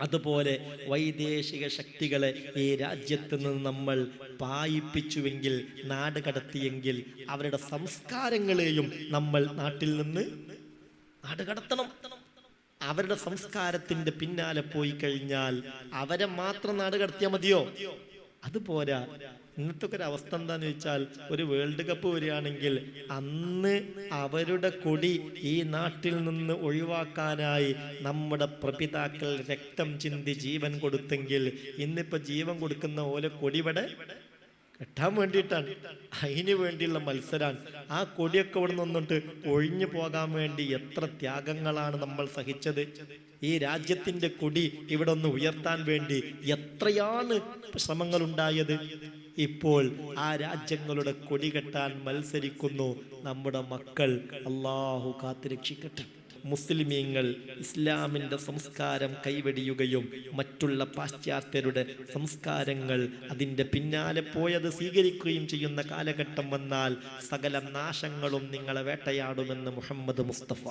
അതുപോലെ വൈദേശിക ശക്തികളെ ഈ രാജ്യത്ത് നിന്ന് നമ്മൾ പായിപ്പിച്ചുവെങ്കിൽ, നാട് കടത്തിയെങ്കിൽ, അവരുടെ സംസ്കാരങ്ങളെയും നമ്മൾ നാട്ടിൽ നിന്ന് നാട് കടത്തണം. അവരുടെ സംസ്കാരത്തിന്റെ പിന്നാലെ പോയി കഴിഞ്ഞാൽ അവരെ മാത്രം നാട് കടത്തിയാൽ മതിയോ? അതുപോരാ. ഇന്നത്തെ ഒരു അവസ്ഥ എന്താന്ന് വെച്ചാൽ, ഒരു വേൾഡ് കപ്പ് വരികയാണെങ്കിൽ അന്ന് അവരുടെ കൊടി ഈ നാട്ടിൽ നിന്ന് ഒഴിവാക്കാനായി നമ്മുടെ പ്രപിതാക്കൾ രക്തം ചിന്തി ജീവൻ കൊടുത്തെങ്കിൽ, ഇന്നിപ്പോ ജീവൻ കൊടുക്കുന്ന ഓരോ കൊടി ഇവിടെ കെട്ടാൻ വേണ്ടിയിട്ടാണ്. അതിന് വേണ്ടിയുള്ള മത്സരാണ്. ആ കൊടിയൊക്കെ ഇവിടെ നിന്നിട്ട് ഒഴിഞ്ഞു പോകാൻ വേണ്ടി എത്ര ത്യാഗങ്ങളാണ് നമ്മൾ സഹിച്ചത്. ഈ രാജ്യത്തിന്റെ കൊടി ഇവിടെ ഒന്ന് ഉയർത്താൻ വേണ്ടി എത്രയാണ് ശ്രമങ്ങൾ ഉണ്ടായത്. ഇപ്പോൾ ആ രാജ്യങ്ങളുടെ കൊടി കെട്ടാൻ മത്സരിക്കുന്നു നമ്മുടെ മക്കൾ. അല്ലാഹു കാത്തുരക്ഷിക്കട്ടെ. മുസ്ലിമീങ്ങൾ ഇസ്ലാമിൻ്റെ സംസ്കാരം കൈവെടിയുകയും മറ്റുള്ള പാശ്ചാത്യരുടെ സംസ്കാരങ്ങൾ അതിൻ്റെ പിന്നാലെ പോയത് സ്വീകരിക്കുകയും ചെയ്യുന്ന കാലഘട്ടം വന്നാൽ സകല നാശങ്ങളും നിങ്ങളെ വേട്ടയാടുമെന്ന് മുഹമ്മദ് മുസ്തഫ.